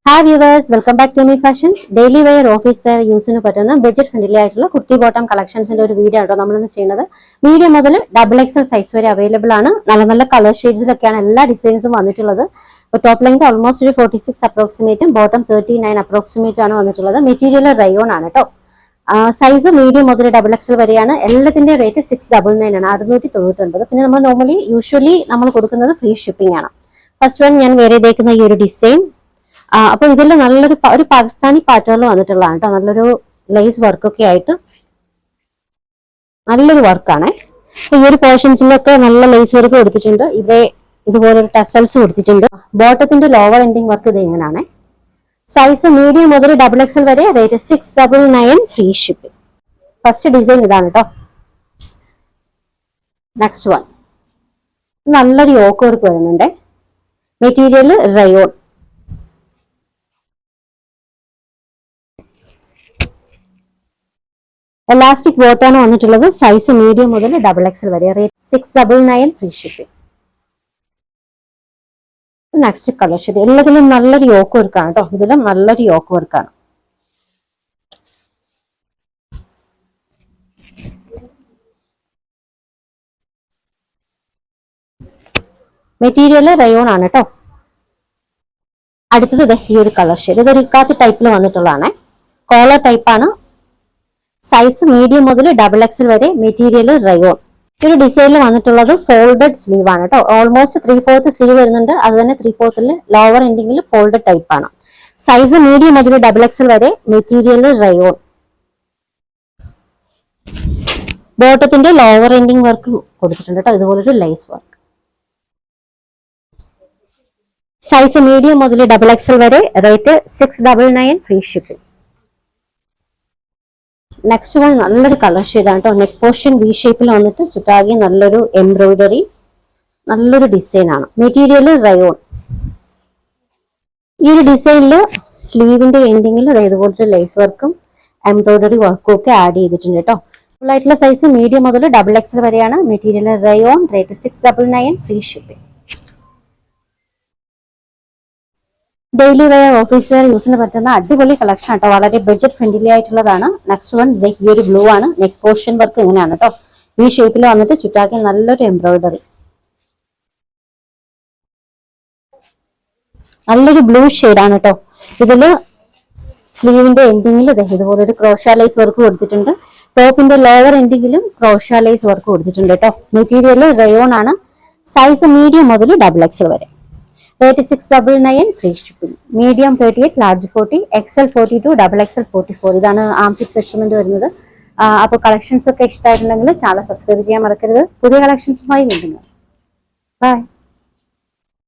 Hi viewers, welcome back to Me Fashions. Daily wear, office wear യൂസിന് പറ്റുന്ന budget friendly ആയിട്ടുള്ള kurti bottom കളക്ഷൻസിന്റെ ഒരു video ആട്ടോ നമ്മളിന്ന് ചെയ്യുന്നത്. മീഡിയം മുതൽ XXL സൈസ് വരെ അവൈലബിൾ ആണ്. നല്ല നല്ല കളർ ഷെയ്ഡ്സിലൊക്കെയാണ് എല്ലാ ഡിസൈൻസും വന്നിട്ടുള്ളത്. ടോപ്പ് ലെങ്ത് ഓൾമോസ്റ്റ് ഒരു 46 അപ്രോക്സിമേറ്റും ബോട്ടം 39 അപ്രോക്സിമേറ്റ് ആണ് വന്നിട്ടുള്ളത്. മെറ്റീരിയൽ റയോൺ ആണ് കേട്ടോ. സൈസ് മീഡിയം മുതൽ XXL വരെയാണ്. എല്ലാത്തിന്റെ റേറ്റ് 699 ആണ്, 699. പിന്നെ നമ്മൾ യൂഷ്വലി നമ്മൾ കൊടുക്കുന്നത് ഫ്രീ ഷിപ്പിംഗ് ആണ്. ഫസ്റ്റ് വൺ ഞാൻ വേറെ ചെയ്തേക്കുന്ന ഈ ഒരു ഡിസൈൻ. അപ്പൊ ഇതിൽ നല്ലൊരു ഒരു പാകിസ്ഥാനി പാറ്റേണിൽ വന്നിട്ടുള്ളതാണ് കേട്ടോ. നല്ലൊരു ലേസ് വർക്കൊക്കെ ആയിട്ട് നല്ലൊരു വർക്കാണ്. ഈ ഒരു പോർഷൻസിലൊക്കെ നല്ല ലേസ് വർക്ക് കൊടുത്തിട്ടുണ്ട്. ഇവിടെ ഇതുപോലെ ഒരു ടസൽസ് കൊടുത്തിട്ടുണ്ട്. ബോട്ടത്തിന്റെ ലോവർ എൻഡിങ് വർക്ക് ഇത് ഇങ്ങനെയാണ്. സൈസ് മീഡിയം മുതൽ XXL വരെ, rate 699, free shipping. First design ഇതാണ് കേട്ടോ. നെക്സ്റ്റ് വൺ നല്ലൊരു യോക്ക് വർക്ക് വരുന്നുണ്ട്. Material rayon. എലാസ്റ്റിക് ബോട്ടാണ് വന്നിട്ടുള്ളത്. സൈസ് മീഡിയം മുതൽ XXL വരെ, rate 699, free shipping. Next colour shade. എല്ലാത്തിലും നല്ലൊരു യോക്ക് വർക്കാണ് കേട്ടോ. ഇതിലും നല്ലൊരു യോക്ക് വർക്കാണ്. മെറ്റീരിയൽ റയോൺ ആണ് കേട്ടോ. അടുത്തത് ഈ ഒരു കളർ ഷെയ്ഡ്. ഇതൊരു ഇക്കാത്തി ടൈപ്പിൽ വന്നിട്ടുള്ളതാണ്. കോളർ ടൈപ്പാണ്. സൈസ് മീഡിയം മുതൽ XXL വരെ, മെറ്റീരിയൽ റയോൺ. ഈ ഒരു ഡിസൈനിൽ വന്നിട്ടുള്ളത് ഫോൾഡഡ് സ്ലീവ് ആണ് കേട്ടോ. ഓൾമോസ്റ്റ് 3/4 സ്ലീവ് വരുന്നുണ്ട്. അത് തന്നെ 3/4 ലോവർ എൻഡിങ്ങിൽ ഫോൾഡഡ് ടൈപ്പ് ആണ്. സൈസ് മീഡിയം മുതൽ XXL വരെ, മെറ്റീരിയൽ റയോൺ. ബോട്ടത്തിന്റെ ലോവർ എൻഡിങ് വർക്ക് കൊടുത്തിട്ടുണ്ട് കേട്ടോ. ഇതുപോലൊരു ലൈസ് വർക്ക്. സൈസ് മീഡിയം മുതൽ XXL വരെ, rate 699, free shipping. Next one നല്ലൊരു കളർ ഷെയ്ഡാണ് കേട്ടോ. നെക്ക് പോർഷൻ വി ഷേപ്പിൽ വന്നിട്ട് ചുറ്റാകെ നല്ലൊരു എംബ്രോയിഡറി, നല്ലൊരു ഡിസൈൻ ആണ്. Material rayon. ഈ ഒരു ഡിസൈനില് സ്ലീവിന്റെ എൻഡിങ്ങിൽ ഇതുപോലത്തെ ലേസ് വർക്കും എംബ്രോയിഡറി വർക്കും ഒക്കെ ആഡ് ചെയ്തിട്ടുണ്ട് കേട്ടോ. ഫുൾ ആയിട്ടുള്ള സൈസ് മീഡിയം മുതൽ XXL വരെയാണ്. Material rayon, rate 699, free shipping. Daily wear, office wear യൂസിന് പറ്റുന്ന അടിപൊളി കളക്ഷൻ ആട്ടോ. വളരെ ബഡ്ജറ്റ് ഫ്രണ്ട്ലി ആയിട്ടുള്ളതാണ്. നെക്സ്റ്റ് വൺ ഈ ഒരു ബ്ലൂ ആണ്. നെക്ക് പോർഷൻ വർക്ക് ഇങ്ങനെയാണ് കേട്ടോ. ഈ ഷേപ്പിൽ വന്നിട്ട് ചുറ്റാക്കി നല്ലൊരു എംബ്രോയിഡറി, നല്ലൊരു ബ്ലൂ ഷെയ്ഡാണ് കേട്ടോ. ഇതില് സ്ലീവിന്റെ എൻഡിങ്ങിൽ ഇതുപോലെ ഒരു ക്രോഷ ലൈസ് വർക്ക് കൊടുത്തിട്ടുണ്ട്. ടോപ്പിന്റെ ലോവർ എൻഡിങ്ങിലും ക്രോഷ ലൈസ് വർക്ക് കൊടുത്തിട്ടുണ്ട് കേട്ടോ. മെറ്റീരിയൽ റയോൺ ആണ്. സൈസ് മീഡിയം മുതൽ XXL വരെ, rate 699, free shipping. Medium 38, large 40, XL 42, XXL 44. ഇതാണ് ആംപിറ്റ് മെഷർമെന്റ് വരുന്നത്. അപ്പോൾ കളക്ഷൻസ് ഒക്കെ ഇഷ്ടമായിട്ടുണ്ടെങ്കിൽ ചാനൽ സബ്സ്ക്രൈബ് ചെയ്യാൻ മറക്കരുത്. പുതിയ കളക്ഷൻസുമായി വീണ്ടും ബൈ.